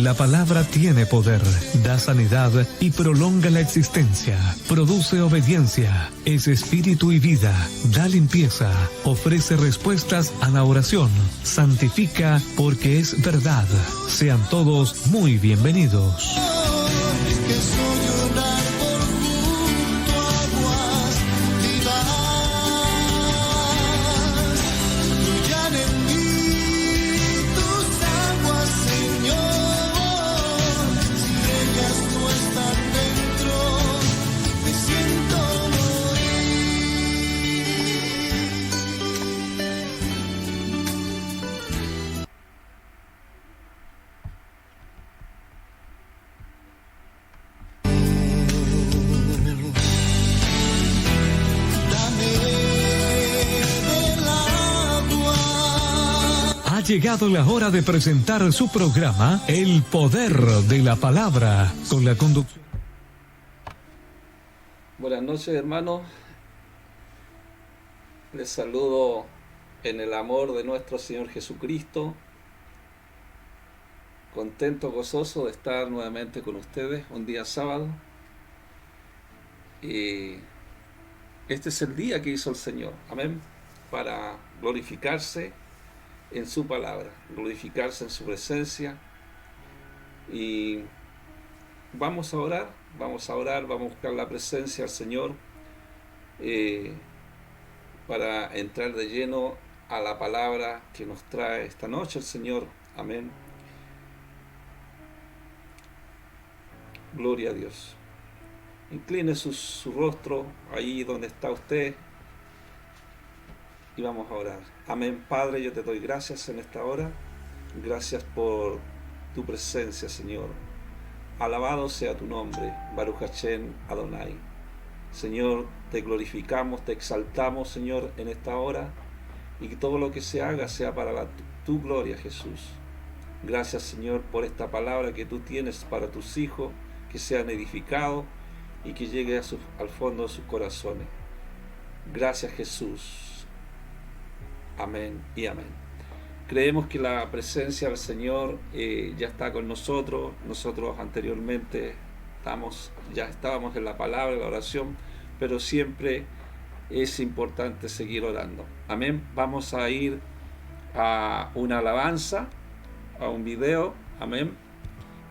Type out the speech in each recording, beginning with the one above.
La palabra tiene poder, da sanidad y prolonga la existencia. Produce obediencia, es espíritu y vida, da limpieza, ofrece respuestas a la oración, santifica porque es verdad. Sean todos muy bienvenidos. Ha llegado la hora de presentar su programa El Poder de la Palabra, con la conducción. Buenas noches, hermanos. Les saludo en el amor de nuestro Señor Jesucristo. Contento, gozoso de estar nuevamente con ustedes un día sábado. Y este es el día que hizo el Señor, amén, para glorificarse en su palabra, glorificarse en su presencia. Y vamos a orar, vamos a buscar la presencia del Señor para entrar de lleno a la palabra que nos trae esta noche el Señor, amén. Gloria a Dios. Incline su rostro ahí donde está usted y vamos a orar. Amén. Padre, yo te doy gracias en esta hora. Gracias por tu presencia, Señor. Alabado sea tu nombre, Baruch Hashem Adonai. Señor, te glorificamos, te exaltamos, Señor, en esta hora, y que todo lo que se haga sea para tu gloria, Jesús. Gracias, Señor, por esta palabra que tú tienes para tus hijos, que sean edificados y que llegue al fondo de sus corazones. Gracias, Jesús. Amén y amén. Creemos que la presencia del Señor ya está con nosotros. Nosotros anteriormente ya estábamos en la palabra, en la oración, pero siempre es importante seguir orando. Amén. Vamos a ir a una alabanza, a un video, amén,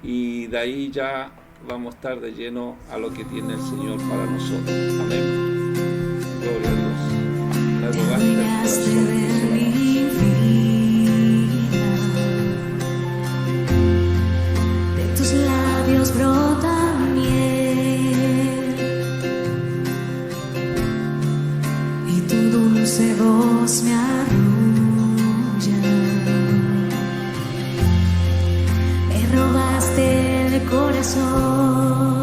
y de ahí ya vamos a estar de lleno a lo que tiene el Señor para nosotros. Amén. Gloria a Dios. Me rogaste el corazón. Brota miel y tu dulce voz me arrulla. Me robaste el corazón,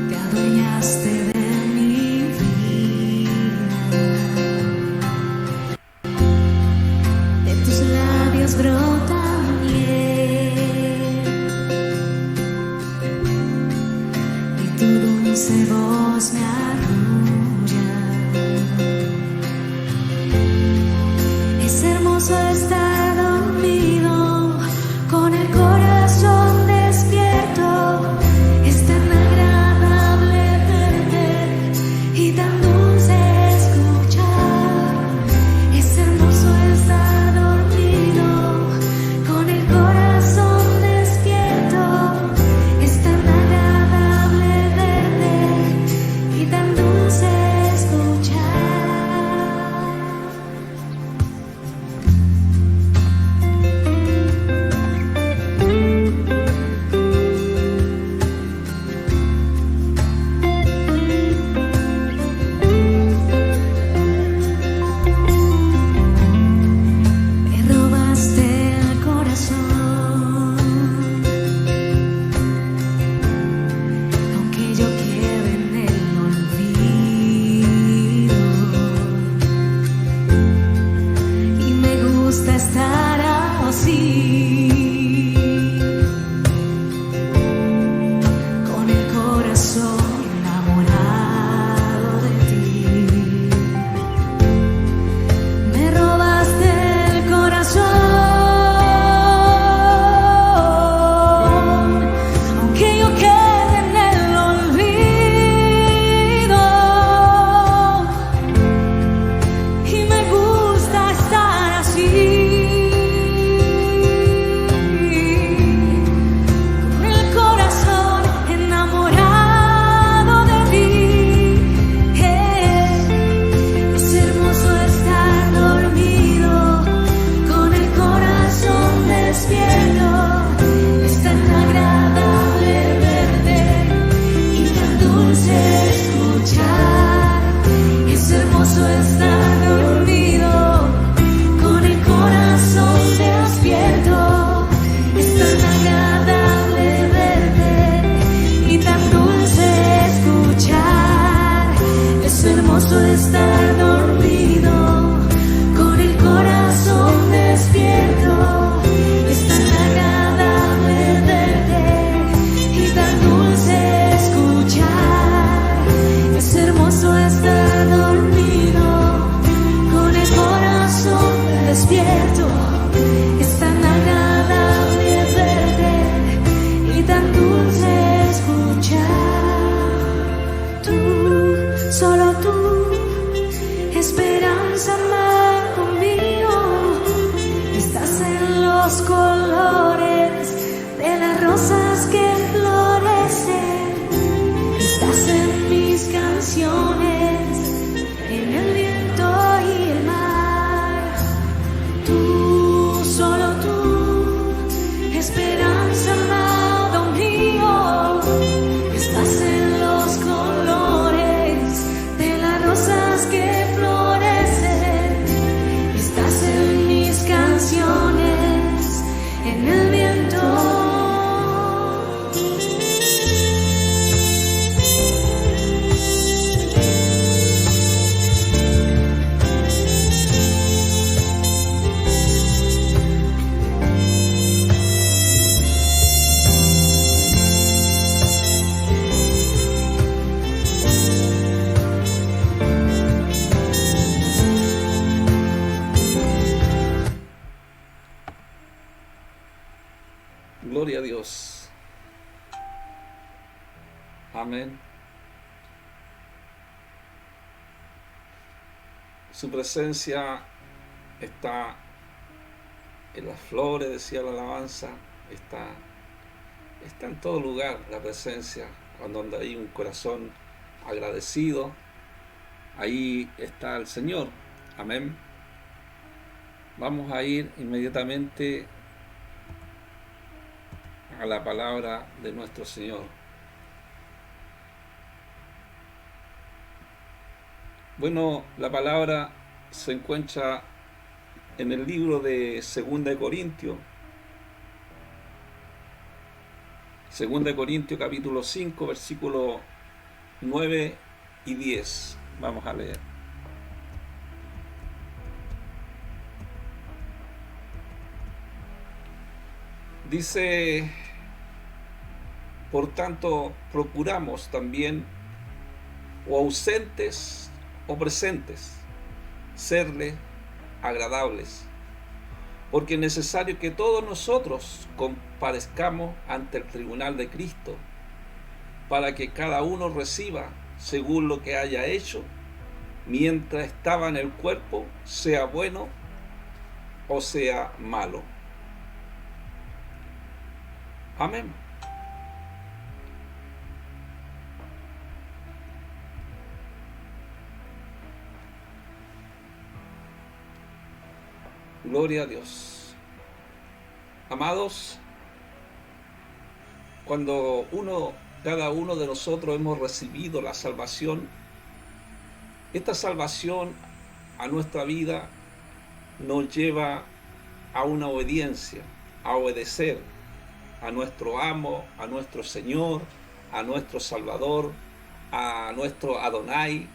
te adueñaste de mi vida. De tus labios brota dulce voz me arrulla. Es hermoso estar dormido con el corazón despierto. Es tan agradable verte y tan dulce escuchar. Es hermoso estar dormido los colores de las rosas que florecen. Estás en mis canciones, en el viento y el mar. Tú, solo tú, esperanza al lado mío. Estás en los colores de las rosas que florecen. Estás en mis canciones, en el viento. Gloria a Dios. Amén. Su presencia está en las flores, decía la alabanza, está en todo lugar la presencia. Cuando hay un corazón agradecido, ahí está el Señor. Amén. Vamos a ir inmediatamente a la palabra de nuestro Señor. Bueno, la palabra se encuentra en el libro de 2 de Corintios. 2 de Corintios capítulo 5, versículos 9 y 10. Vamos a leer. Dice: por tanto, procuramos también, o ausentes o presentes, serle agradables, porque es necesario que todos nosotros comparezcamos ante el tribunal de Cristo, para que cada uno reciba según lo que haya hecho, mientras estaba en el cuerpo, sea bueno o sea malo. Amén. Gloria a Dios. Amados, cuando cada uno de nosotros hemos recibido la salvación, esta salvación a nuestra vida nos lleva a una obediencia, a obedecer a nuestro amo, a nuestro Señor, a nuestro Salvador, a nuestro Adonai.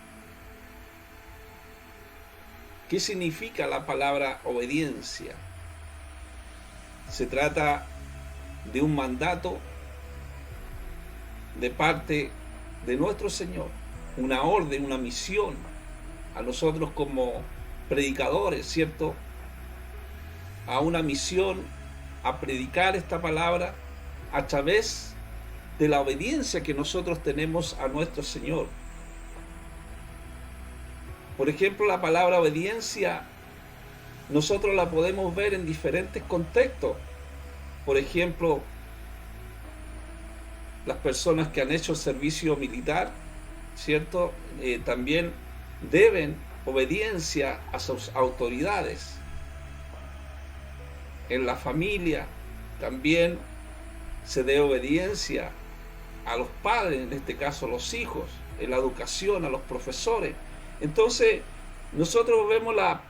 ¿Qué significa la palabra obediencia? Se trata de un mandato de parte de nuestro Señor, una orden, una misión a nosotros como predicadores, ¿cierto? A una misión a predicar esta palabra a través de la obediencia que nosotros tenemos a nuestro Señor. Por ejemplo, la palabra obediencia nosotros la podemos ver en diferentes contextos. Por ejemplo, las personas que han hecho servicio militar, ¿cierto? También deben obediencia a sus autoridades. En la familia también se dé obediencia a los padres, en este caso a los hijos, en la educación, a los profesores. Entonces, nosotros vemos la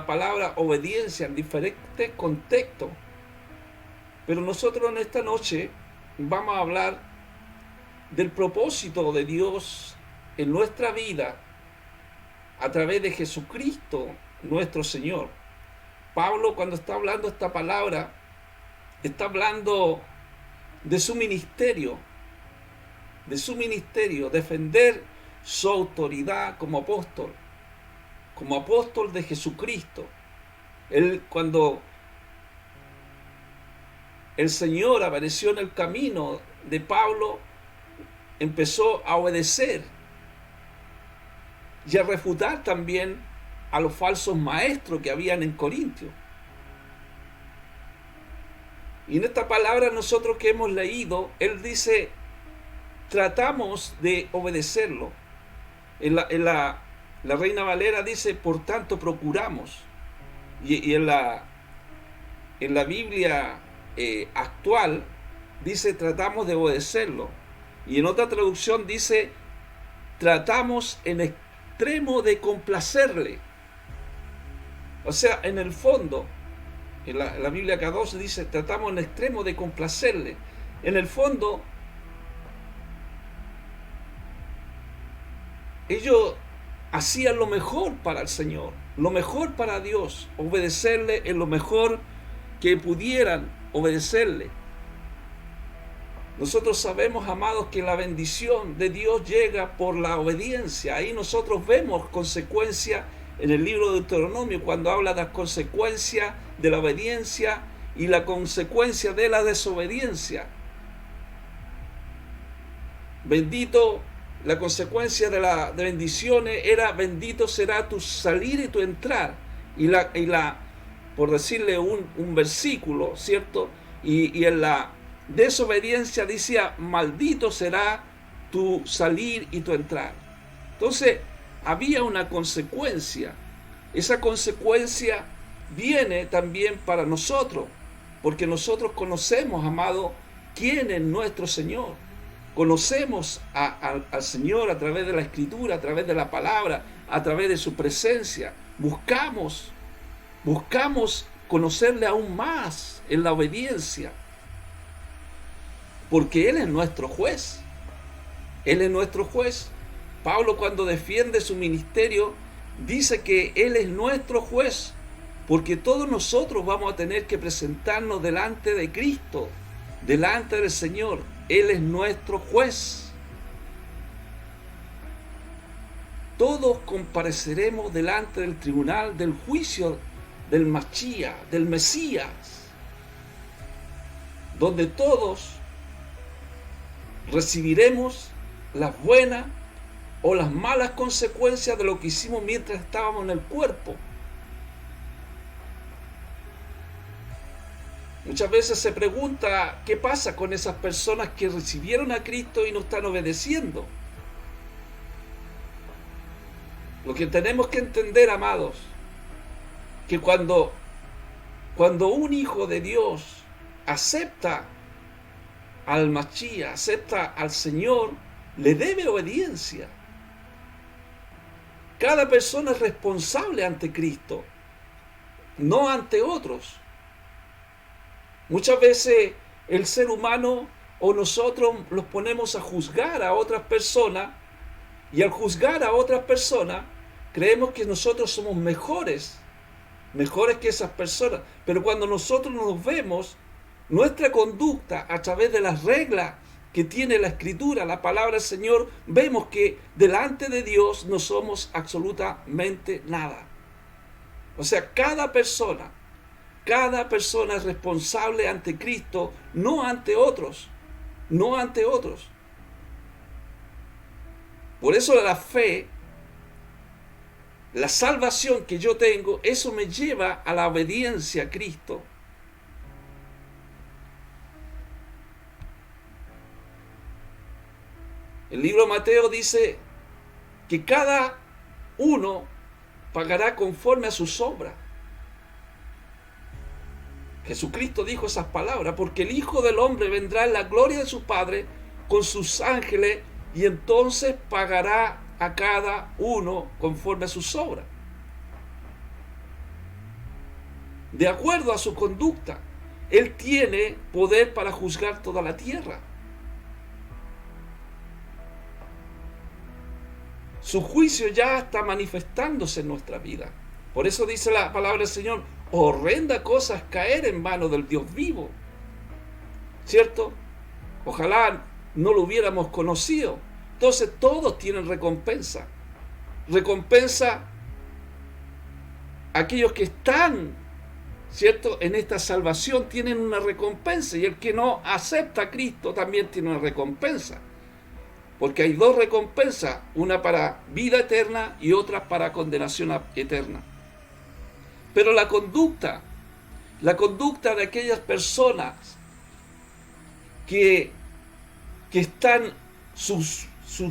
palabra obediencia en diferentes contextos, pero nosotros en esta noche vamos a hablar del propósito de Dios en nuestra vida a través de Jesucristo, nuestro Señor. Pablo, cuando está hablando esta palabra, está hablando de su ministerio, defender su autoridad como apóstol de Jesucristo. Cuando el Señor apareció en el camino de Pablo, empezó a obedecer y a refutar también a los falsos maestros que habían en Corintio. Y en esta palabra nosotros que hemos leído, Él dice, tratamos de obedecerlo. La Reina Valera dice, por tanto procuramos. Y en la Biblia actual dice, tratamos de obedecerlo. Y en otra traducción dice, tratamos en extremo de complacerle. O sea, en el fondo, en la Biblia K2 dice, tratamos en extremo de complacerle. En el fondo, ellos hacían lo mejor para el Señor, lo mejor para Dios, obedecerle en lo mejor que pudieran obedecerle. Nosotros sabemos, amados, que la bendición de Dios llega por la obediencia. Ahí nosotros vemos consecuencias en el libro de Deuteronomio, cuando habla de las consecuencias de la obediencia y la consecuencia de la desobediencia. Bendito, la consecuencia de bendiciones era, bendito será tu salir y tu entrar. Por decirle un versículo, ¿cierto? Y en la desobediencia decía, maldito será tu salir y tu entrar. Entonces, había una consecuencia. Esa consecuencia viene también para nosotros, porque nosotros conocemos, amado, quién es nuestro Señor. Conocemos al Señor a través de la Escritura, a través de la palabra, a través de su presencia. Buscamos conocerle aún más en la obediencia, porque Él es nuestro juez. Él es nuestro juez. Pablo, cuando defiende su ministerio, dice que Él es nuestro juez, porque todos nosotros vamos a tener que presentarnos delante de Cristo, delante del Señor. Él es nuestro juez. Todos compareceremos delante del tribunal del juicio del Mashiach, del Mesías, donde todos recibiremos las buenas o las malas consecuencias de lo que hicimos mientras estábamos en el cuerpo. Muchas veces se pregunta qué pasa con esas personas que recibieron a Cristo y no están obedeciendo. Lo que tenemos que entender, amados, que cuando un hijo de Dios acepta al Mashiach, acepta al Señor, le debe obediencia. Cada persona es responsable ante Cristo, no ante otros. Muchas veces el ser humano o nosotros los ponemos a juzgar a otras personas, y al juzgar a otras personas creemos que nosotros somos mejores que esas personas. Pero cuando nosotros nos vemos, nuestra conducta a través de las reglas que tiene la Escritura, la palabra del Señor, vemos que delante de Dios no somos absolutamente nada. O sea, cada persona es responsable ante Cristo, no ante otros. Por eso la fe, la salvación que yo tengo, eso me lleva a la obediencia a Cristo. El libro de Mateo dice que cada uno pagará conforme a sus obras. Jesucristo dijo esas palabras, porque el Hijo del Hombre vendrá en la gloria de su Padre con sus ángeles, y entonces pagará a cada uno conforme a sus obras, de acuerdo a su conducta. Él tiene poder para juzgar toda la tierra. Su juicio ya está manifestándose en nuestra vida. Por eso dice la palabra del Señor, horrenda cosa es caer en manos del Dios vivo. ¿Cierto? Ojalá no lo hubiéramos conocido. Entonces todos tienen recompensa. Recompensa aquellos que están, ¿cierto?, en esta salvación tienen una recompensa, y el que no acepta a Cristo también tiene una recompensa. Porque hay dos recompensas, una para vida eterna y otra para condenación eterna. Pero la conducta de aquellas personas que están sus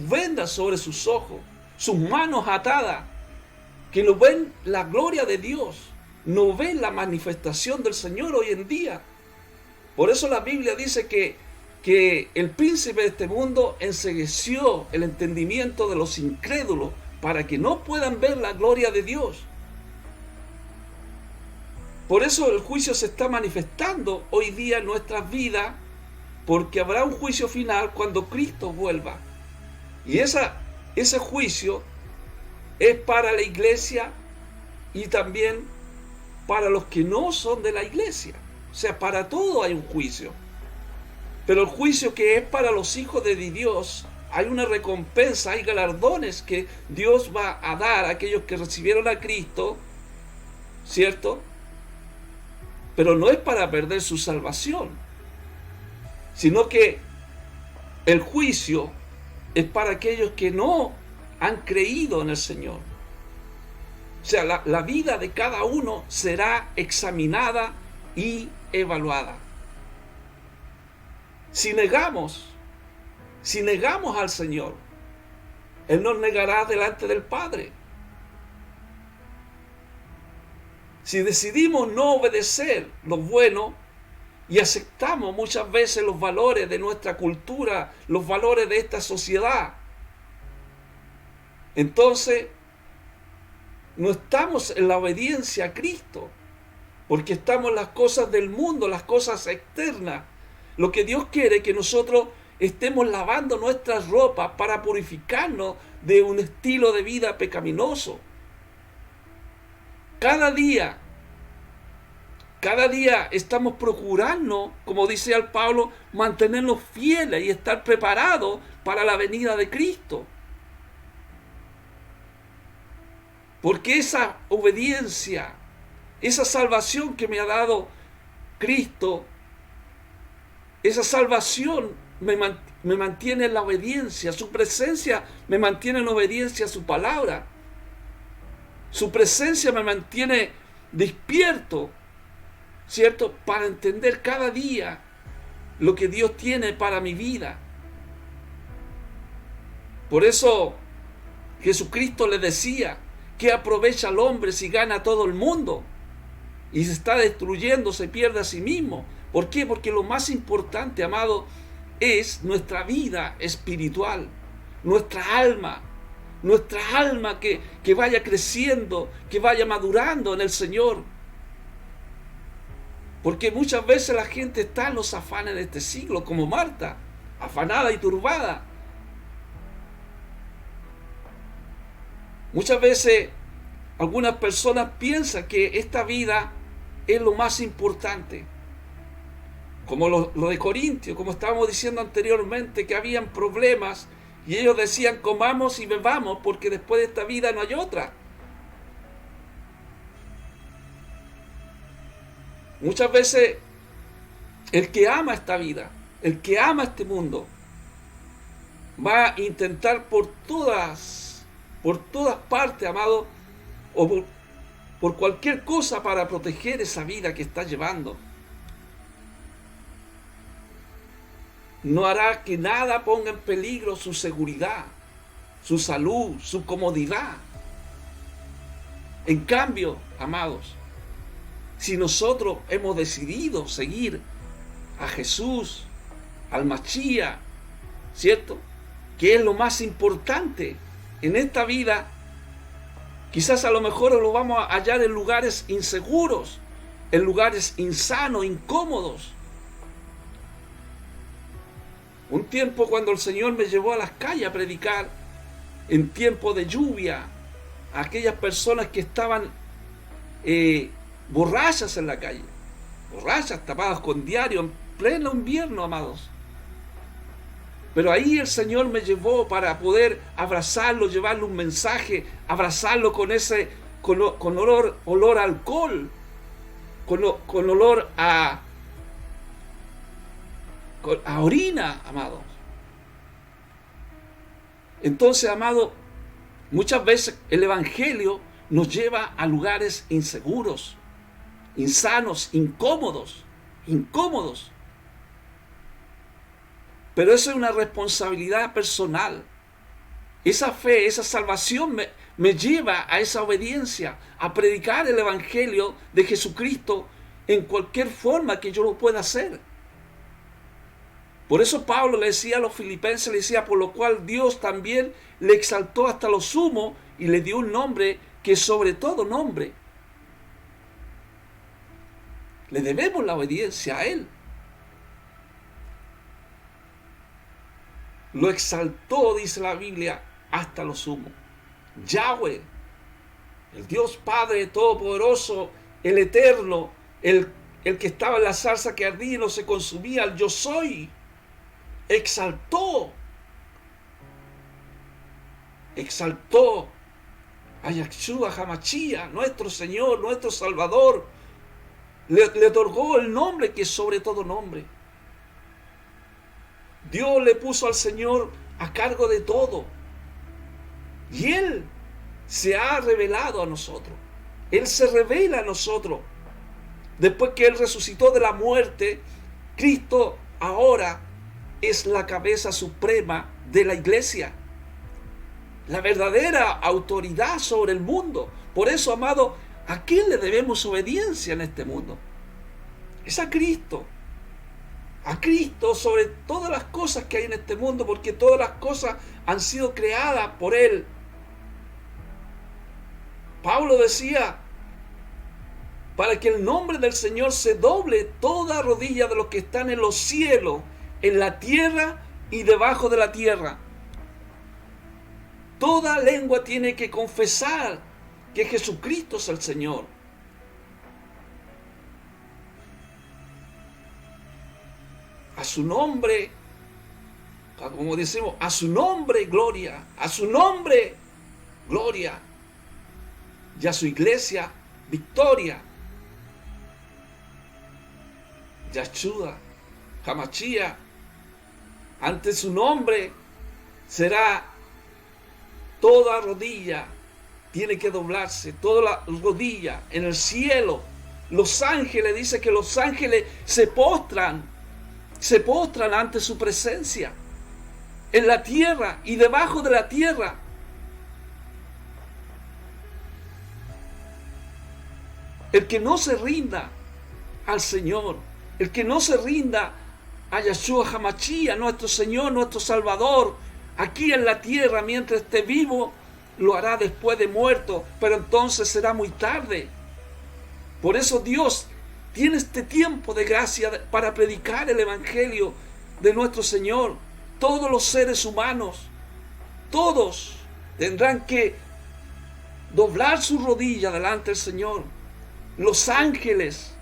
vendas sobre sus ojos, sus manos atadas, que no ven la gloria de Dios, no ven la manifestación del Señor hoy en día. Por eso la Biblia dice que el príncipe de este mundo encegueció el entendimiento de los incrédulos para que no puedan ver la gloria de Dios. Por eso el juicio se está manifestando hoy día en nuestras vidas, porque habrá un juicio final cuando Cristo vuelva. Y ese juicio es para la iglesia y también para los que no son de la iglesia. O sea, para todo hay un juicio. Pero el juicio que es para los hijos de Dios, hay una recompensa, hay galardones que Dios va a dar a aquellos que recibieron a Cristo, ¿cierto? Pero no es para perder su salvación, sino que el juicio es para aquellos que no han creído en el Señor. O sea, la vida de cada uno será examinada y evaluada. Si negamos al Señor, Él nos negará delante del Padre. Si decidimos no obedecer lo bueno y aceptamos muchas veces los valores de nuestra cultura, los valores de esta sociedad, entonces no estamos en la obediencia a Cristo, porque estamos en las cosas del mundo, las cosas externas. Lo que Dios quiere es que nosotros estemos lavando nuestras ropas para purificarnos de un estilo de vida pecaminoso. Cada día estamos procurando, como dice al Pablo, mantenernos fieles y estar preparados para la venida de Cristo. Porque esa obediencia, esa salvación que me ha dado Cristo, esa salvación me mantiene en la obediencia. Su presencia me mantiene en obediencia a su palabra. Su presencia me mantiene despierto, ¿cierto? Para entender cada día lo que Dios tiene para mi vida. Por eso Jesucristo le decía: ¿qué aprovecha al hombre si gana todo el mundo y se está destruyendo, se pierde a sí mismo? ¿Por qué? Porque lo más importante, amado, es nuestra vida espiritual, nuestra alma que vaya creciendo, que vaya madurando en el Señor. Porque muchas veces la gente está en los afanes de este siglo, como Marta, afanada y turbada. Muchas veces algunas personas piensan que esta vida es lo más importante. Como lo de Corintios, como estábamos diciendo anteriormente, que habían problemas y ellos decían: comamos y bebamos porque después de esta vida no hay otra. Muchas veces el que ama esta vida, el que ama este mundo, va a intentar por todas partes, amado, o por cualquier cosa para proteger esa vida que está llevando. No hará que nada ponga en peligro su seguridad, su salud, su comodidad. En cambio, amados, si nosotros hemos decidido seguir a Jesús, al Mashiach, ¿cierto?, que es lo más importante en esta vida, quizás a lo mejor lo vamos a hallar en lugares inseguros, en lugares insanos, incómodos. Un tiempo cuando el Señor me llevó a las calles a predicar, en tiempo de lluvia, a aquellas personas que estaban borrachas en la calle, borrachas, tapadas con diario, en pleno invierno, amados. Pero ahí el Señor me llevó para poder abrazarlo, llevarle un mensaje, abrazarlo con olor a alcohol, con olor a orina, amados. Entonces, amado, muchas veces el Evangelio nos lleva a lugares inseguros, insanos, incómodos. Pero eso es una responsabilidad personal. Esa fe, esa salvación me lleva a esa obediencia, a predicar el Evangelio de Jesucristo en cualquier forma que yo lo pueda hacer. Por eso Pablo le decía a los filipenses, le decía, por lo cual Dios también le exaltó hasta lo sumo y le dio un nombre que es sobre todo nombre. Le debemos la obediencia a Él. Lo exaltó, dice la Biblia, hasta lo sumo. Yahweh, el Dios Padre Todopoderoso, el Eterno, el que estaba en la zarza que ardía y no se consumía, el Yo Soy, exaltó a Yahshua HaMashiach, nuestro Señor, nuestro Salvador. Le otorgó el nombre que es sobre todo nombre. Dios le puso al Señor a cargo de todo. Y Él se ha revelado a nosotros. Él se revela a nosotros. Después que Él resucitó de la muerte, Cristo ahora es la cabeza suprema de la iglesia. La verdadera autoridad sobre el mundo. Por eso, amado, ¿a quién le debemos obediencia en este mundo? Es a Cristo. A Cristo sobre todas las cosas que hay en este mundo, porque todas las cosas han sido creadas por Él. Pablo decía, para que el nombre del Señor se doble toda rodilla de los que están en los cielos, en la tierra y debajo de la tierra. Toda lengua tiene que confesar que Jesucristo es el Señor. A su nombre, como decimos, a su nombre gloria, a su nombre gloria, y a su iglesia victoria. Yahshua HaMashiach, ante su nombre será toda rodilla, tiene que doblarse, toda la rodilla en el cielo. Los ángeles, dice que los ángeles se postran ante su presencia, en la tierra y debajo de la tierra. El que no se rinda al Señor, el que no se rinda a Yahshua HaMashiach, nuestro Señor, nuestro Salvador, aquí en la tierra mientras esté vivo, lo hará después de muerto, pero entonces será muy tarde. Por eso Dios tiene este tiempo de gracia para predicar el Evangelio de nuestro Señor. Todos los seres humanos, todos tendrán que doblar su rodilla delante del Señor. Los ángeles,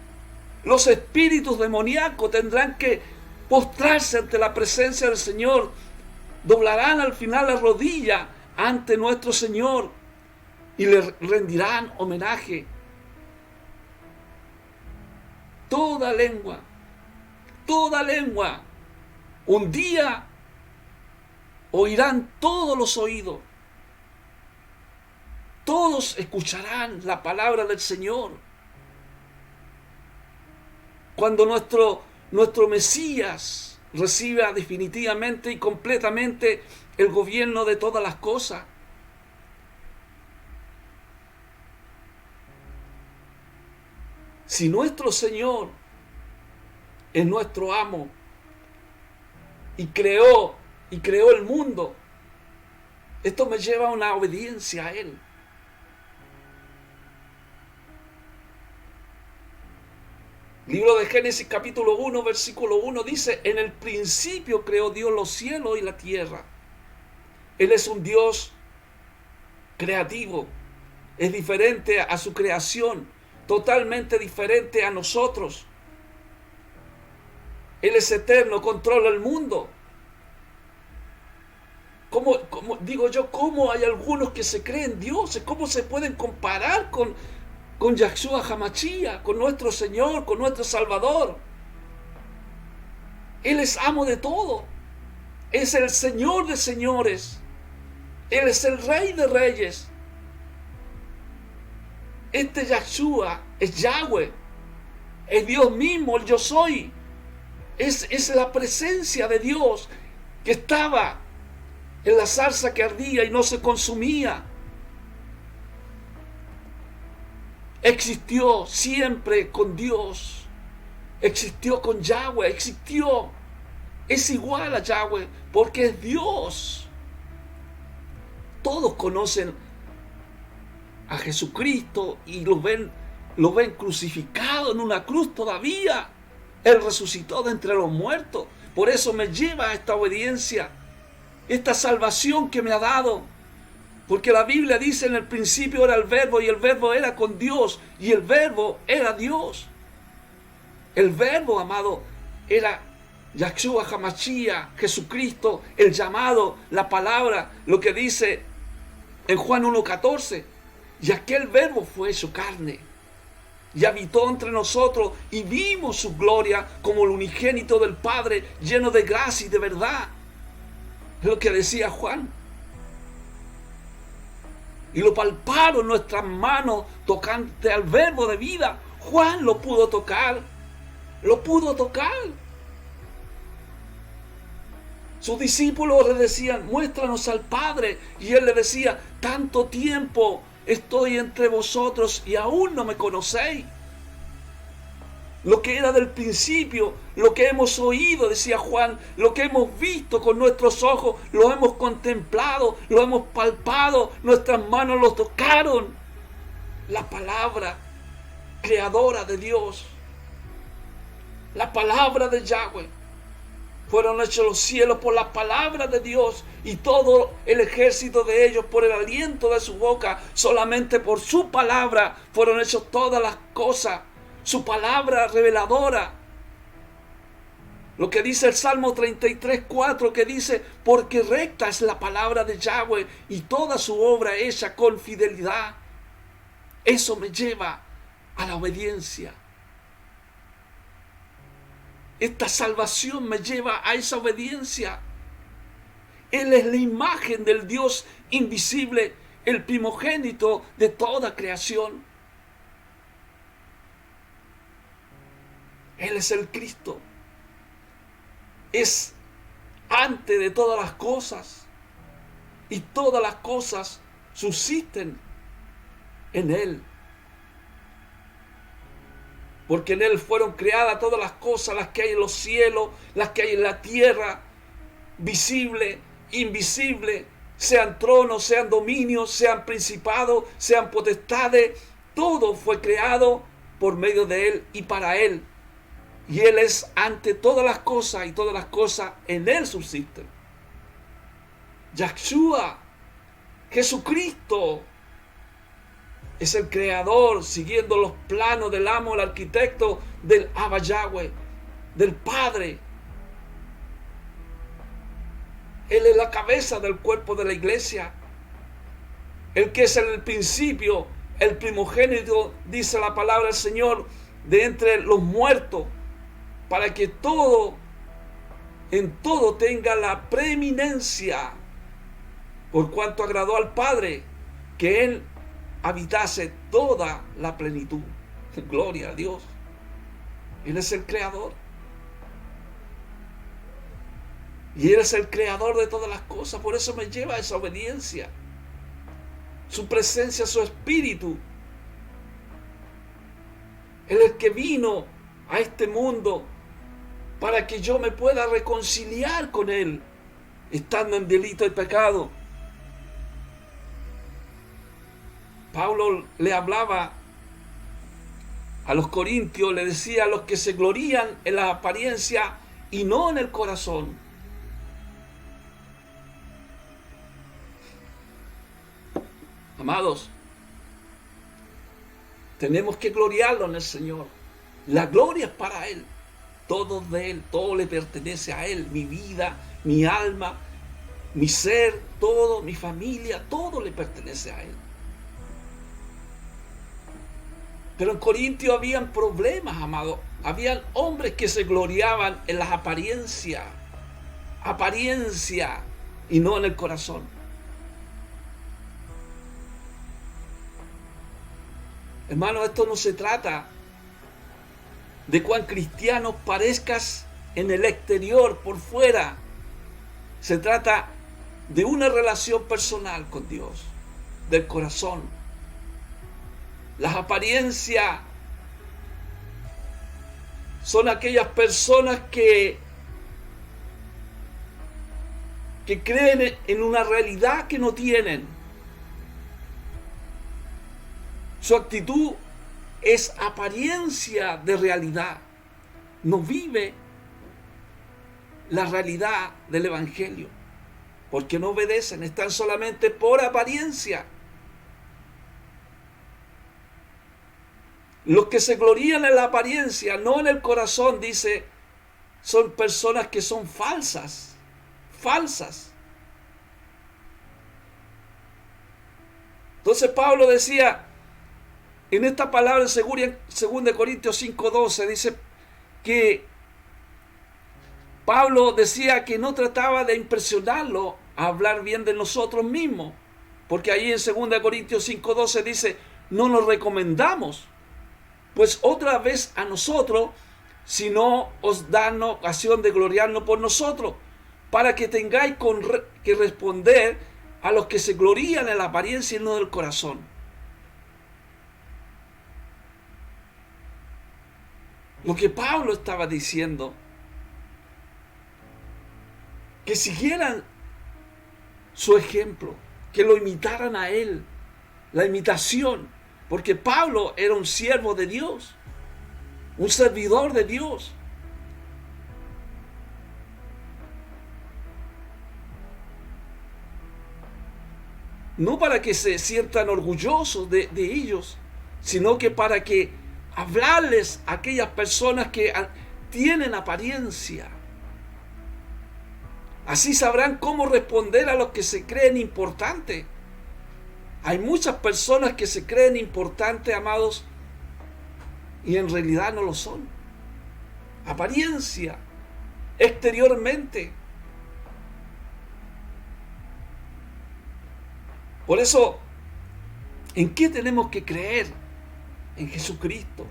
los espíritus demoníacos tendrán que postrarse ante la presencia del Señor. Doblarán al final la rodilla ante nuestro Señor y le rendirán homenaje. Toda lengua, un día oirán todos los oídos. Todos escucharán la palabra del Señor. Cuando nuestro Mesías reciba definitivamente y completamente el gobierno de todas las cosas. Si nuestro Señor es nuestro amo y creó el mundo, esto me lleva a una obediencia a Él. Libro de Génesis capítulo 1, versículo 1 dice, en el principio creó Dios los cielos y la tierra. Él es un Dios creativo, es diferente a su creación, totalmente diferente a nosotros. Él es eterno, controla el mundo. ¿Cómo hay algunos que se creen dioses? ¿Cómo se pueden comparar con Yahshua HaMashiach, con nuestro Señor, con nuestro Salvador? Él es amo de todo. Es el Señor de señores. Él es el Rey de reyes. Este Yahshua es Yahweh. Es Dios mismo, el Yo Soy. Es la presencia de Dios. que estaba en la zarza que ardía y no se consumía. Existió siempre con Dios, existió con Yahweh, existió, es igual a Yahweh porque es Dios. Todos conocen a Jesucristo y lo ven crucificado en una cruz todavía. Él resucitó de entre los muertos. Por eso me lleva a esta obediencia, esta salvación que me ha dado. Porque la Biblia dice: en el principio era el Verbo, y el Verbo era con Dios, y el Verbo era Dios. El Verbo, amado, era Yahshua HaMashiach, Jesucristo, el llamado, la palabra, lo que dice en Juan 1:14. Y aquel Verbo fue hecho carne y habitó entre nosotros, y vimos su gloria como el unigénito del Padre, lleno de gracia y de verdad. Es lo que decía Juan. Y lo palparon nuestras manos tocante al Verbo de vida. Juan lo pudo tocar. Lo pudo tocar. Sus discípulos le decían: muéstranos al Padre. Y él le decía: tanto tiempo estoy entre vosotros y aún no me conocéis. Lo que era del principio, lo que hemos oído, decía Juan, lo que hemos visto con nuestros ojos, lo hemos contemplado, lo hemos palpado, nuestras manos lo tocaron. La palabra creadora de Dios, la palabra de Yahweh. Fueron hechos los cielos por la palabra de Dios, y todo el ejército de ellos por el aliento de su boca. Solamente por su palabra fueron hechas todas las cosas. Su palabra reveladora. Lo que dice el Salmo 33:4, que dice: porque recta es la palabra de Yahweh, y toda su obra hecha con fidelidad. Eso me lleva a la obediencia. Esta salvación me lleva a esa obediencia. Él es la imagen del Dios invisible, el primogénito de toda creación. Él es el Cristo. Es antes de todas las cosas. Y todas las cosas subsisten en Él. Porque en Él fueron creadas todas las cosas, las que hay en los cielos, las que hay en la tierra, visible, invisible, sean tronos, sean dominios, sean principados, sean potestades. Todo fue creado por medio de Él y para Él. Y Él es ante todas las cosas, y todas las cosas en Él subsisten. Yahshua, Jesucristo, es el creador, siguiendo los planos del amo, el arquitecto, del Abba Yahweh, del Padre. Él es la cabeza del cuerpo de la iglesia. El que es en el principio, el primogénito, dice la palabra del Señor, de entre los muertos, para que todo, en todo tenga la preeminencia, por cuanto agradó al Padre que Él habitase toda la plenitud. Gloria a Dios. Él es el creador. Y Él es el creador de todas las cosas. Por eso me lleva a esa obediencia. Su presencia, su espíritu. Él es el que vino a este mundo para que yo me pueda reconciliar con Él, estando en delito y pecado. Pablo le hablaba a los corintios, le decía: a los que se glorían en la apariencia y no en el corazón. Amados, tenemos que gloriarlo en el Señor. La gloria es para Él. Todo de Él, todo le pertenece a Él. Mi vida, mi alma, mi ser, todo, mi familia, todo le pertenece a Él. Pero en Corintios habían problemas, amado. Habían hombres que se gloriaban en las apariencias. Apariencia y no en el corazón. Hermano, esto no se trata de cuán cristiano parezcas en el exterior, por fuera. Se trata de una relación personal con Dios, del corazón. Las apariencias son aquellas personas que creen en una realidad que no tienen. Su actitud es apariencia de realidad. No vive la realidad del Evangelio, porque no obedecen, están solamente por apariencia. Los que se glorían en la apariencia, no en el corazón, dice, son personas que son falsas. Entonces Pablo decía, en esta palabra en 2 Corintios 5:12, dice que Pablo decía que no trataba de impresionarlo a hablar bien de nosotros mismos, porque ahí en 2 Corintios 5:12 dice, no nos recomendamos, pues otra vez a nosotros, sino os dan ocasión de gloriarnos por nosotros, para que tengáis que responder a los que se glorían en la apariencia y no del corazón. Lo que Pablo estaba diciendo, que siguieran su ejemplo, que lo imitaran a él, la imitación, porque Pablo era un siervo de Dios, un servidor de Dios. No para que se sientan orgullosos de ellos, sino que para que hablarles a aquellas personas que tienen apariencia. Así sabrán cómo responder a los que se creen importantes. Hay muchas personas que se creen importantes, amados, y en realidad no lo son. Apariencia, exteriormente. Por eso, ¿en qué tenemos que creer? En Jesucristo.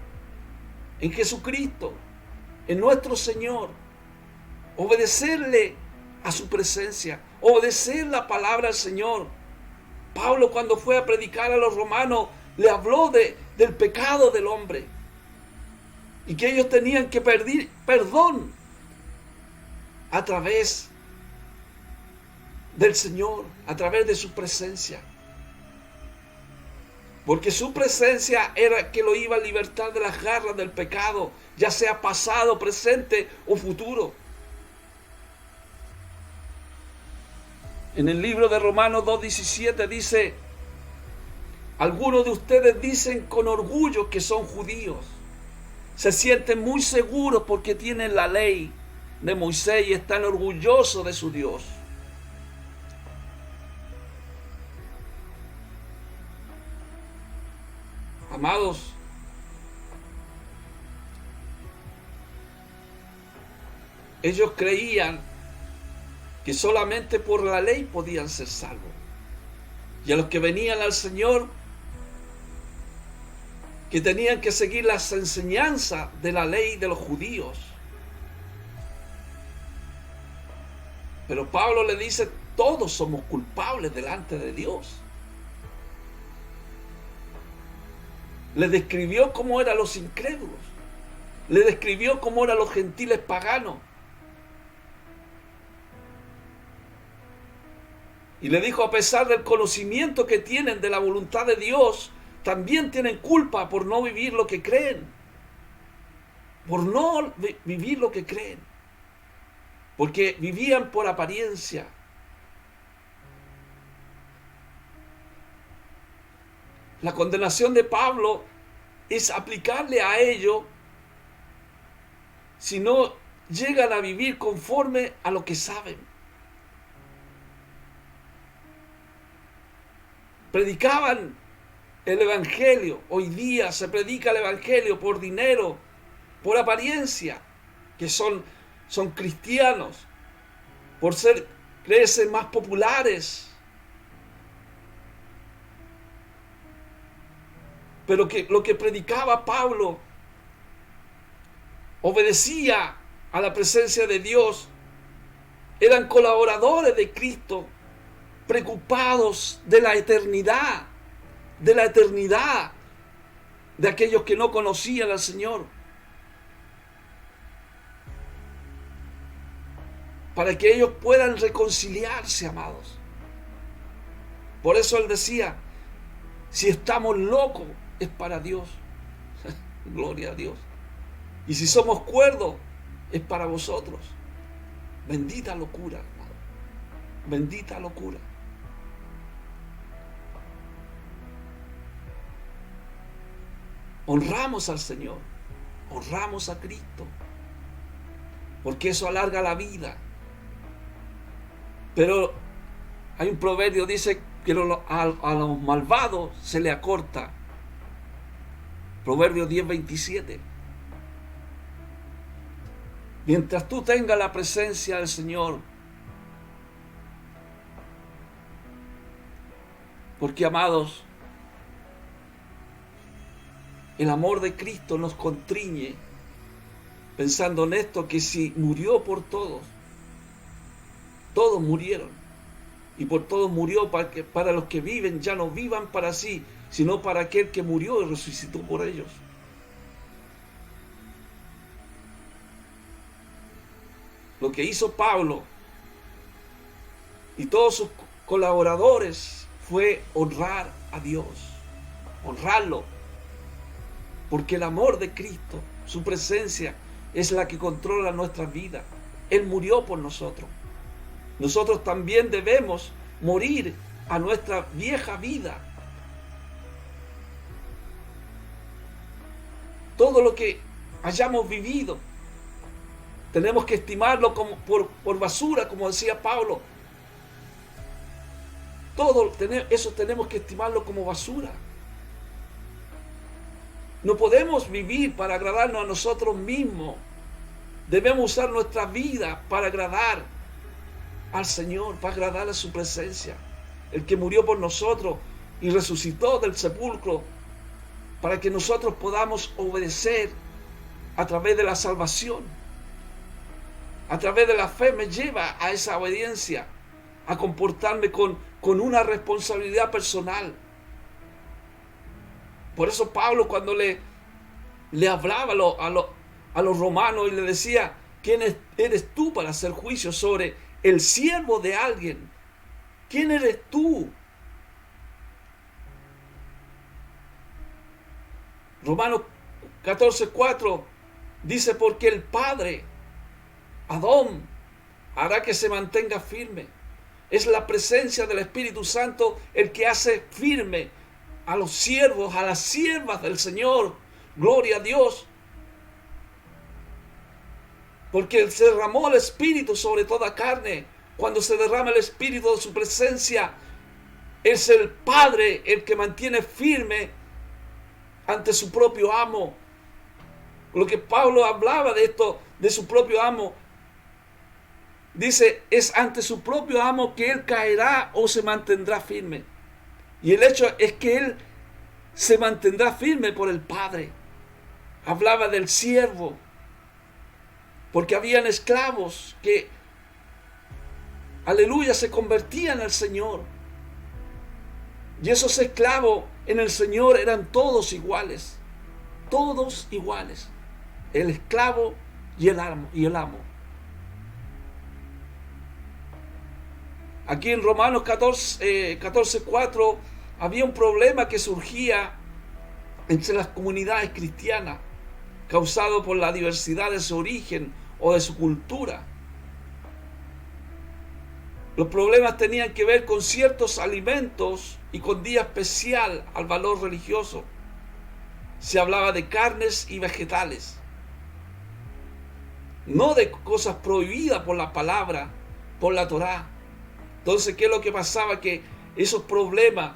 En Jesucristo. En nuestro Señor. Obedecerle a su presencia. Obedecer la palabra del Señor. Pablo, cuando fue a predicar a los romanos, le habló del pecado del hombre. Y que ellos tenían que pedir perdón a través del Señor, a través de su presencia. Porque su presencia era que lo iba a libertar de las garras del pecado, ya sea pasado, presente o futuro. En el libro de Romanos 2:17 dice, algunos de ustedes dicen con orgullo que son judíos. Se sienten muy seguros porque tienen la ley de Moisés y están orgullosos de su Dios. Amados, ellos creían que solamente por la ley podían ser salvos. Y a los que venían al Señor, que tenían que seguir las enseñanzas de la ley de los judíos. Pero Pablo le dice, todos somos culpables delante de Dios. Le describió cómo eran los incrédulos. Le describió cómo eran los gentiles paganos. Y le dijo, a pesar del conocimiento que tienen de la voluntad de Dios, también tienen culpa por no vivir lo que creen. Por no vivir lo que creen. Porque vivían por apariencia. La condenación de Pablo es aplicarle a ello si no llegan a vivir conforme a lo que saben. Predicaban el Evangelio. Hoy día se predica el Evangelio por dinero, por apariencia, que son cristianos, por creerse más populares. Pero que lo que predicaba Pablo obedecía a la presencia de Dios Eran colaboradores de Cristo, preocupados de la eternidad, de aquellos que no conocían al Señor, para que ellos puedan reconciliarse, amados. Por eso Él decía, si estamos locos, es para Dios. Gloria a Dios. Y si somos cuerdos, es para vosotros. Bendita locura, hermano. Bendita locura. Honramos al Señor. Honramos a Cristo. Porque eso alarga la vida. Pero hay un proverbio, dice que a los malvados se le acorta. Proverbio 10:27. Mientras tú tengas la presencia del Señor, porque, amados, el amor de Cristo nos constriñe, pensando en esto, que si murió por todos, todos murieron, y por todos murió para los que viven ya no vivan para sí, sino para aquel que murió y resucitó por ellos. Lo que hizo Pablo y todos sus colaboradores fue honrar a Dios, honrarlo, porque el amor de Cristo, su presencia, es la que controla nuestra vida. Él murió por nosotros. Nosotros también debemos morir a nuestra vieja vida. Todo lo que hayamos vivido, tenemos que estimarlo como por basura, como decía Pablo. Todo eso tenemos que estimarlo como basura. No podemos vivir para agradarnos a nosotros mismos. Debemos usar nuestra vida para agradar al Señor, para agradar a su presencia. El que murió por nosotros y resucitó del sepulcro, para que nosotros podamos obedecer a través de la salvación. A través de la fe me lleva a esa obediencia, a comportarme con una responsabilidad personal. Por eso Pablo, cuando le hablaba a los romanos y le decía, ¿quién eres tú para hacer juicio sobre el siervo de alguien? ¿Quién eres tú? Romanos 14:4 dice, porque el Padre, Adón, hará que se mantenga firme. Es la presencia del Espíritu Santo el que hace firme a los siervos, a las siervas del Señor. Gloria a Dios. Porque se derramó el Espíritu sobre toda carne. Cuando se derrama el Espíritu de su presencia, es el Padre el que mantiene firme ante su propio amo. Lo que Pablo hablaba de esto, de su propio amo, dice, es ante su propio amo que él caerá o se mantendrá firme. Y el hecho es que él se mantendrá firme por el Padre. Hablaba del siervo, porque habían esclavos que, aleluya, se convertían al Señor. Y esos esclavos en el Señor eran todos iguales. Todos iguales. El esclavo y el amo. Aquí en Romanos 14:4 había un problema que surgía entre las comunidades cristianas, causado por la diversidad de su origen o de su cultura. Los problemas tenían que ver con ciertos alimentos y con día especial al valor religioso. Se hablaba de carnes y vegetales, no de cosas prohibidas por la palabra, por la Torá. Entonces, ¿qué es lo que pasaba? Que esos problemas,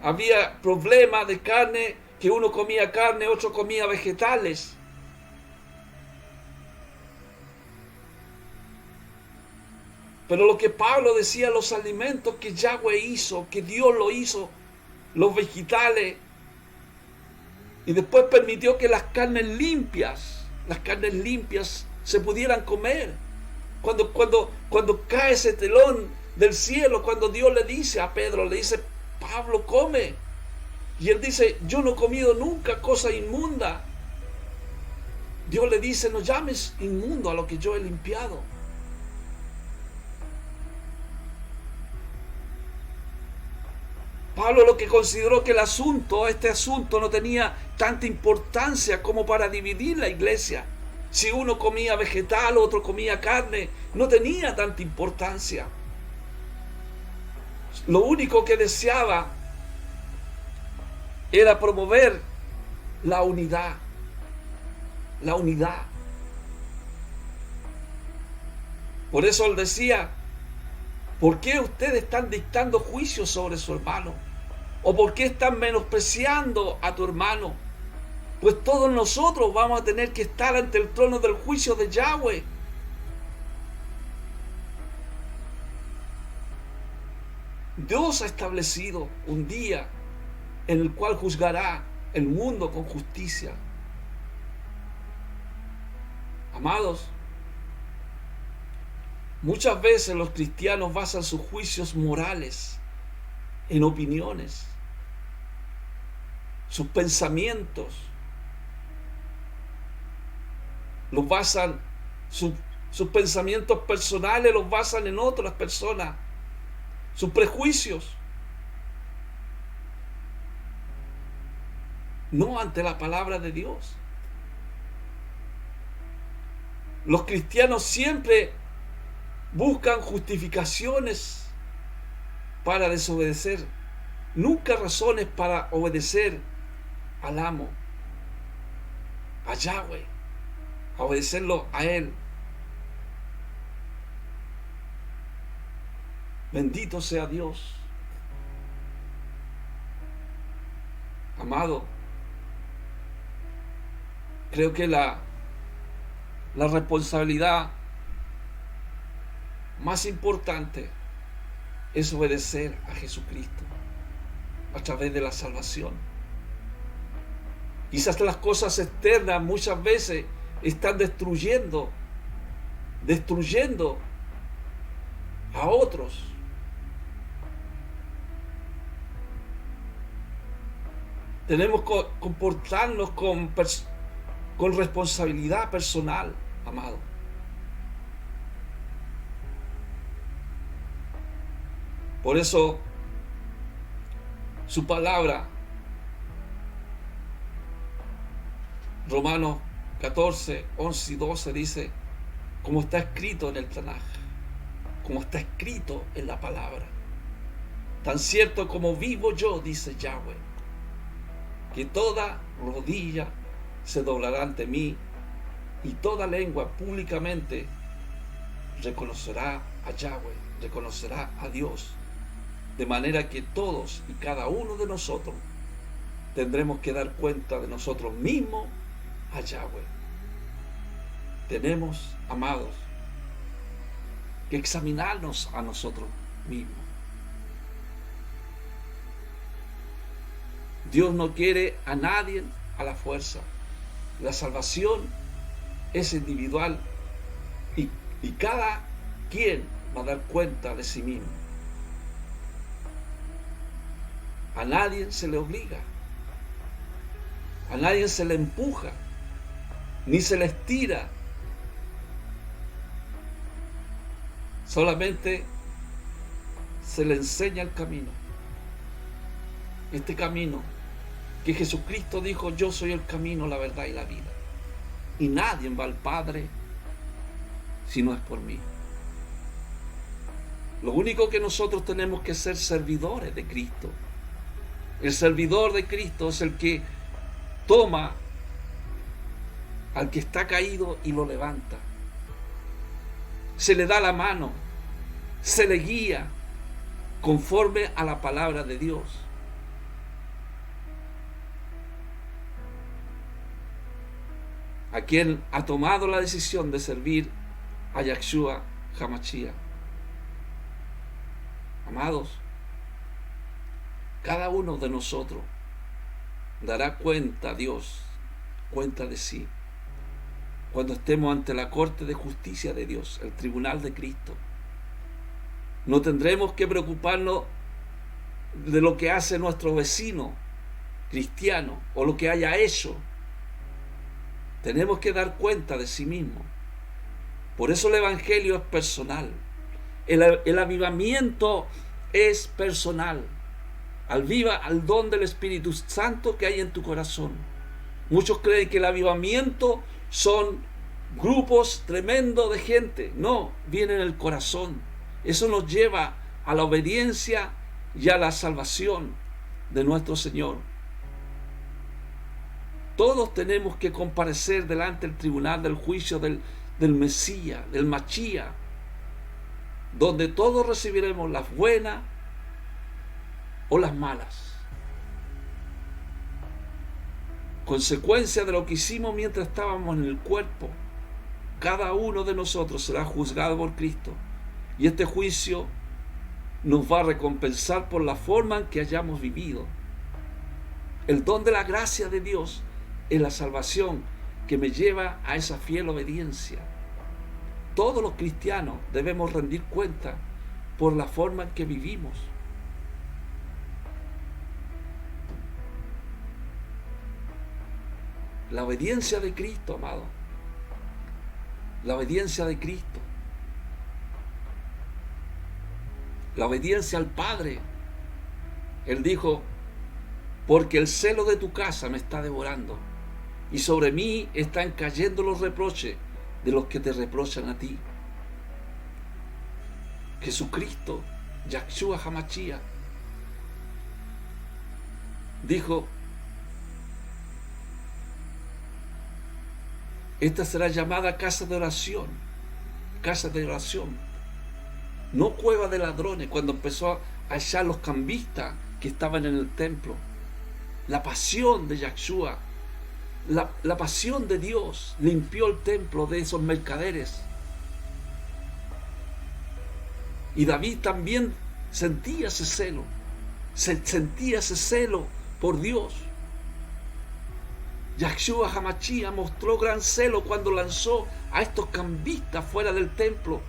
había problemas de carne, que uno comía carne, otro comía vegetales. Pero lo que Pablo decía, los alimentos que Yahweh hizo, que Dios lo hizo, los vegetales, y después permitió que las carnes limpias se pudieran comer. Cuando cae ese telón del cielo, cuando Dios le dice a Pedro, le dice, Pablo, come. Y él dice, yo no he comido nunca cosa inmunda. Dios le dice, no llames inmundo a lo que yo he limpiado. Pablo lo que consideró que este asunto no tenía tanta importancia como para dividir la iglesia. Si uno comía vegetal, otro comía carne, no tenía tanta importancia. Lo único que deseaba era promover la unidad. La unidad. Por eso él decía, ¿por qué ustedes están dictando juicios sobre su hermano? ¿O por qué están menospreciando a tu hermano? Pues todos nosotros vamos a tener que estar ante el trono del juicio de Yahweh. Dios ha establecido un día en el cual juzgará el mundo con justicia. Amados, muchas veces los cristianos basan sus juicios morales en opiniones, sus pensamientos, sus pensamientos personales los basan en otras personas, sus prejuicios, no ante la palabra de Dios. Los cristianos siempre buscan justificaciones para desobedecer, nunca razones para obedecer al amo, a Yahweh, a obedecerlo a Él. Bendito sea Dios. Amado, creo que la responsabilidad más importante es obedecer a Jesucristo a través de la salvación. Quizás las cosas externas muchas veces están destruyendo a otros. Tenemos que comportarnos con responsabilidad personal, amado. Por eso su palabra, Romanos 14, 11 y 12 dice, como está escrito en el Tanaj, como está escrito en la palabra, tan cierto como vivo yo, dice Yahweh, que toda rodilla se doblará ante mí y toda lengua públicamente reconocerá a Yahweh, reconocerá a Dios. De manera que todos y cada uno de nosotros tendremos que dar cuenta de nosotros mismos a Yahweh. Tenemos, amados, que examinarnos a nosotros mismos. Dios no quiere a nadie a la fuerza. La salvación es individual y cada quien va a dar cuenta de sí mismo. A nadie se le obliga, a nadie se le empuja, ni se le estira. Solamente se le enseña el camino. Este camino que Jesucristo dijo, yo soy el camino, la verdad y la vida. Y nadie va al Padre si no es por mí. Lo único que nosotros tenemos que ser servidores de Cristo. El servidor de Cristo es el que toma al que está caído y lo levanta. Se le da la mano, se le guía conforme a la palabra de Dios. A quien ha tomado la decisión de servir a Yahshua HaMashiach. Amados, cada uno de nosotros dará cuenta a Dios, cuenta de sí. cuando estemos ante la corte de justicia de Dios, el tribunal de Cristo. No tendremos que preocuparnos de lo que hace nuestro vecino cristiano o lo que haya hecho. Tenemos que dar cuenta de sí mismo. Por eso el evangelio es personal. El avivamiento es personal. Aviva al don del Espíritu Santo que hay en tu corazón. Muchos creen que el avivamiento son grupos tremendos de gente. No, viene en el corazón. Eso nos lleva a la obediencia y a la salvación de nuestro Señor. Todos tenemos que comparecer delante del tribunal del juicio del Mesías, del Machía, donde todos recibiremos las buenas o las malas. Consecuencia de lo que hicimos mientras estábamos en el cuerpo. Cada uno de nosotros será juzgado por Cristo. Y este juicio nos va a recompensar por la forma en que hayamos vivido. El don de la gracia de Dios es la salvación que me lleva a esa fiel obediencia. Todos los cristianos debemos rendir cuenta por la forma en que vivimos. La obediencia de Cristo, amado. La obediencia de Cristo. La obediencia al Padre. Él dijo, porque el celo de tu casa me está devorando, y sobre mí están cayendo los reproches de los que te reprochan a ti. Jesucristo, Yahshua HaMashiach, dijo, esta será llamada casa de oración, no cueva de ladrones. Cuando empezó a echar los cambistas que estaban en el templo, la pasión de Yahshua, la pasión de Dios limpió el templo de esos mercaderes. Y David también sentía ese celo, por Dios. Yahshua HaMashiach mostró gran celo cuando lanzó a estos cambistas fuera del templo,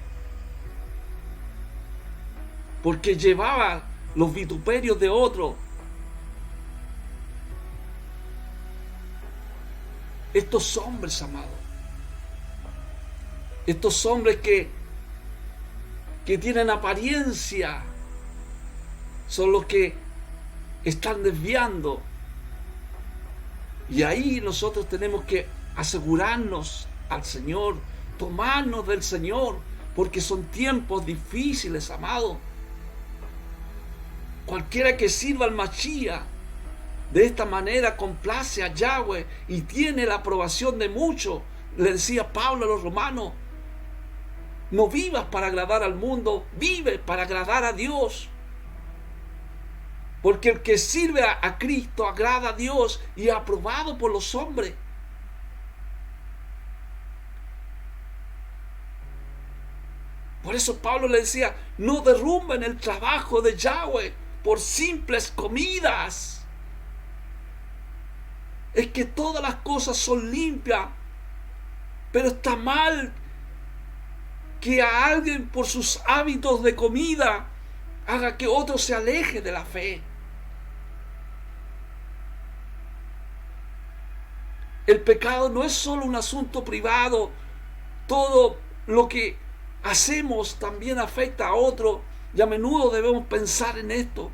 porque llevaba los vituperios de otros. Estos hombres, amados, estos hombres que tienen apariencia, son los que están desviando. Y ahí nosotros tenemos que asegurarnos al Señor, tomarnos del Señor, porque son tiempos difíciles, amado. Cualquiera que sirva al Mashiach de esta manera complace a Yahweh y tiene la aprobación de muchos. Le decía Pablo a los romanos, no vivas para agradar al mundo, vive para agradar a Dios. Porque el que sirve a Cristo agrada a Dios y es aprobado por los hombres. Por eso Pablo le decía, no derrumben el trabajo de Yahweh por simples comidas. Es que todas las cosas son limpias, pero está mal que a alguien por sus hábitos de comida haga que otro se aleje de la fe. El pecado no es solo un asunto privado. Todo lo que hacemos también afecta a otro, y a menudo debemos pensar en esto.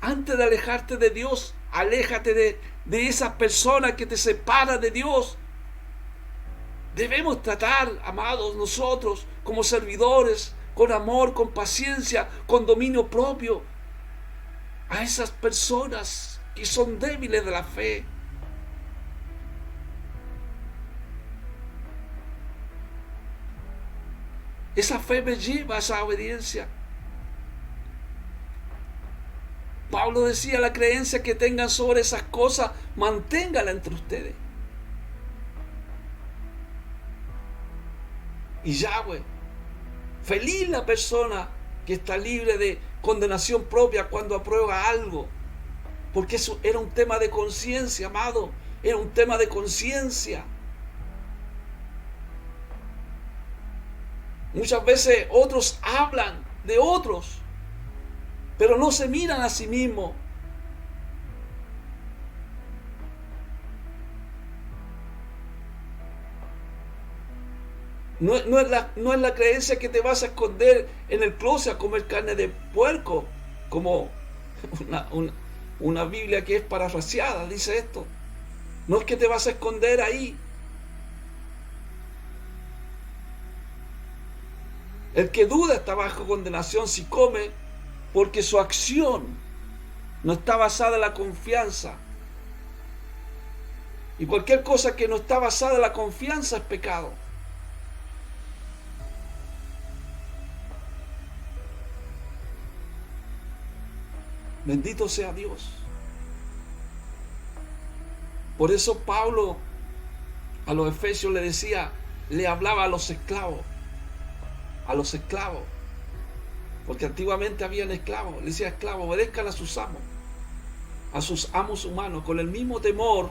Antes de alejarte de Dios, aléjate de esa persona que te separa de Dios. Debemos tratar, amados, nosotros como servidores, con amor, con paciencia, con dominio propio, a esas personas que son débiles de la fe. Esa fe me lleva a esa obediencia. Pablo decía, la creencia que tengan sobre esas cosas, manténgala entre ustedes. Y Yahweh, feliz la persona que está libre de condenación propia cuando aprueba algo, porque eso era un tema de conciencia, amado. era un tema de conciencia. Muchas veces otros hablan de otros, pero no se miran a sí mismos. No es la creencia que te vas a esconder en el closet a comer carne de puerco, como una Biblia que es parafraseada dice esto. No es que te vas a esconder ahí. El que duda está bajo condenación si come, porque su acción no está basada en la confianza. Y cualquier cosa que no está basada en la confianza es pecado. Bendito sea Dios. Por eso Pablo a los efesios le decía, le hablaba a los esclavos, porque antiguamente habían esclavos. Le decía, esclavos, obedezcan a sus amos humanos, con el mismo temor,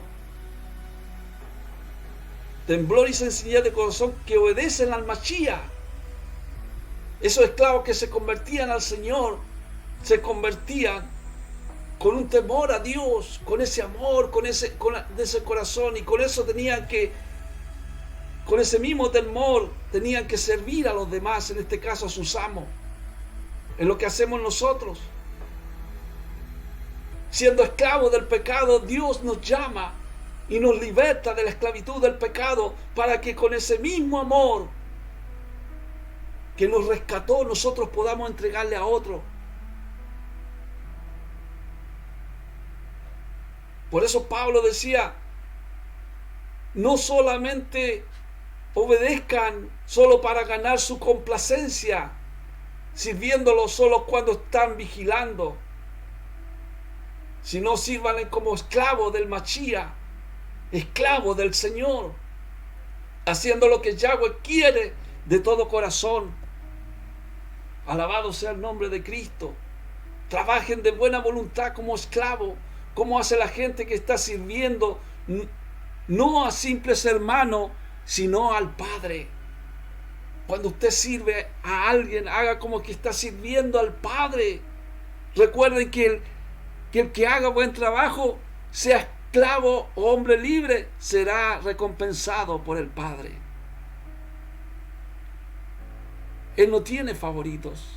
temblor y sencillez de corazón que obedecen al Mashiach. Esos esclavos que se convertían al Señor, se convertían con un temor a Dios, con ese amor, con ese corazón, y con eso con ese mismo temor, tenían que servir a los demás, en este caso a sus amos. Es lo que hacemos nosotros. Siendo esclavos del pecado, Dios nos llama y nos liberta de la esclavitud del pecado, para que con ese mismo amor que nos rescató, nosotros podamos entregarle a otro. Por eso Pablo decía, no solamente obedezcan solo para ganar su complacencia, sirviéndolo solo cuando están vigilando, sino sírvanle como esclavos del Mashiach, esclavos del Señor, haciendo lo que Yahweh quiere de todo corazón. Alabado sea el nombre de Cristo. Trabajen de buena voluntad como esclavos, como hace la gente que está sirviendo, no a simples hermanos, sino al Padre. Cuando usted sirve a alguien, haga como que está sirviendo al Padre. Recuerden que el que haga buen trabajo, sea esclavo o hombre libre, será recompensado por el Padre. Él no tiene favoritos.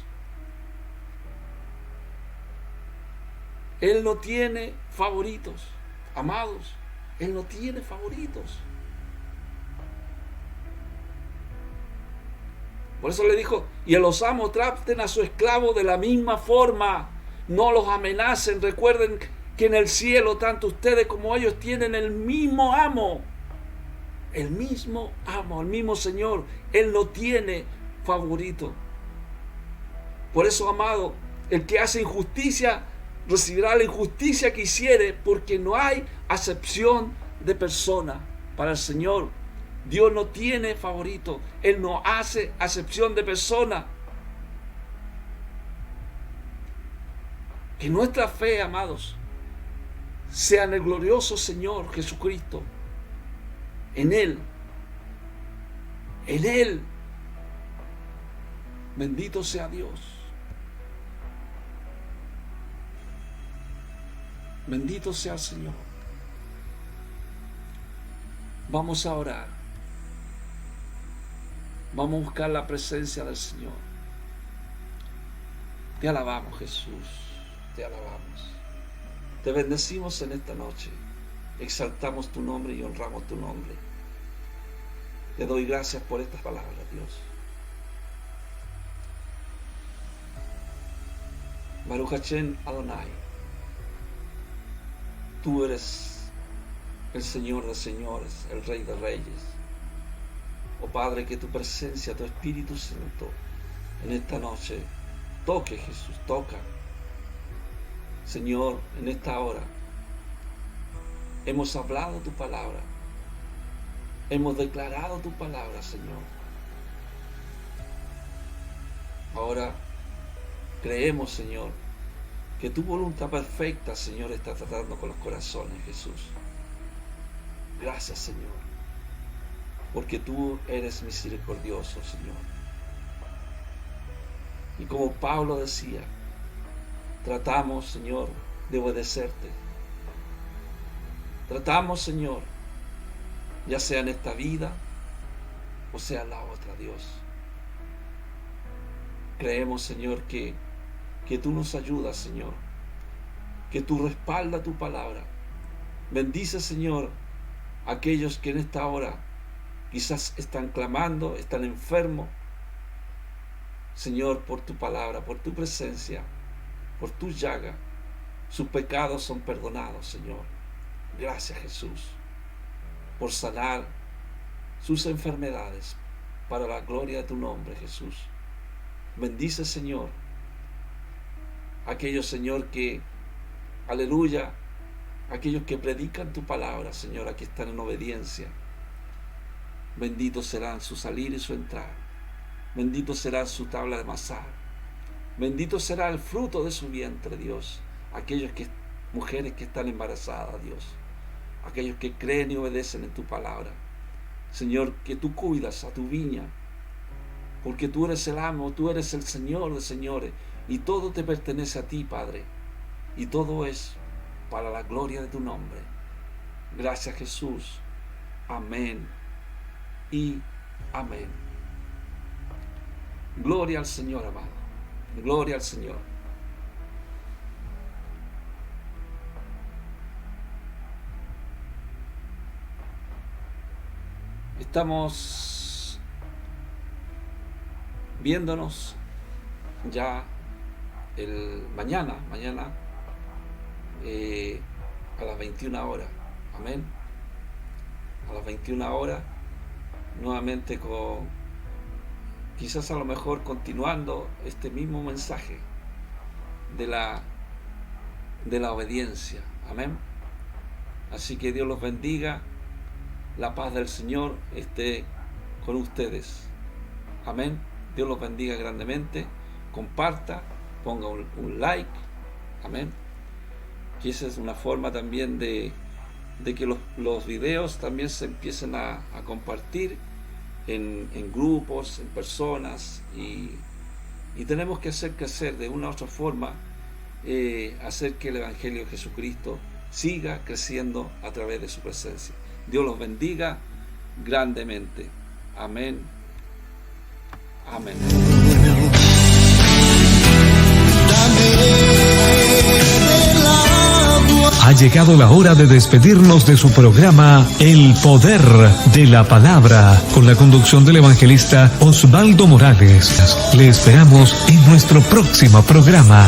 Él no tiene favoritos, amados. Él no tiene favoritos. Por eso le dijo, y a los amos traten a su esclavo de la misma forma, no los amenacen. Recuerden que en el cielo tanto ustedes como ellos tienen el mismo amo, el mismo Señor. Él no tiene favorito. Por eso, amado, el que hace injusticia recibirá la injusticia que hiciere, porque no hay acepción de persona. Para el Señor, Dios no tiene favorito. Él no hace acepción de persona. Que nuestra fe, amados, sea en el glorioso Señor Jesucristo. En Él. Bendito sea Dios. Bendito sea el Señor. Vamos a orar. Vamos a buscar la presencia del Señor. Te alabamos, Jesús. Te alabamos. Te bendecimos en esta noche. Exaltamos tu nombre y honramos tu nombre. Te doy gracias por estas palabras, Dios. Baruch Hashem Adonai. Tú eres el Señor de señores, el Rey de reyes. Oh Padre, que tu presencia, tu Espíritu Santo, en esta noche toque, Jesús, toca. Señor, en esta hora hemos hablado tu palabra, hemos declarado tu palabra, Señor. Ahora creemos, Señor, que tu voluntad perfecta, Señor, está tratando con los corazones, Jesús. Gracias, Señor, porque tú eres misericordioso, Señor. Y como Pablo decía, tratamos, Señor, de obedecerte. Tratamos, Señor, ya sea en esta vida o sea en la otra, Dios. Creemos, Señor, que tú nos ayudas, Señor, que tú respaldas tu palabra. Bendice, Señor, a aquellos que en esta hora quizás están clamando, están enfermos, Señor, por tu palabra, por tu presencia, por tu llaga. Sus pecados son perdonados, Señor. Gracias, Jesús, por sanar sus enfermedades para la gloria de tu nombre, Jesús. Bendice, Señor, aquellos, Señor, que, aleluya, aquellos que predican tu palabra, Señor, que están en obediencia. Benditos serán su salir y su entrar. Bendito será su tabla de amasar. Bendito será el fruto de su vientre, Dios. Aquellos mujeres que están embarazadas, Dios. Aquellos que creen y obedecen en tu palabra. Señor, que tú cuidas a tu viña, porque tú eres el amo, tú eres el Señor de señores, y todo te pertenece a ti, Padre, y todo es para la gloria de tu nombre. Gracias, Jesús. Amén y amén. Gloria al Señor, amado. Gloria al Señor. Estamos viéndonos ya mañana a las 21 horas. Amén. A las 21 horas, nuevamente quizás a lo mejor continuando este mismo mensaje de la obediencia. Amén. Así que Dios los bendiga. La paz del Señor esté con ustedes. Amén. Dios los bendiga grandemente. Comparta, ponga un like. Amén. Y esa es una forma también de que los videos también se empiecen a compartir en grupos, en personas, y tenemos que hacer crecer de una u otra forma, hacer que el Evangelio de Jesucristo siga creciendo a través de su presencia. Dios los bendiga grandemente. Amén. Amén. Ha llegado la hora de despedirnos de su programa El Poder de la Palabra, con la conducción del evangelista Osvaldo Morales. Le esperamos en nuestro próximo programa.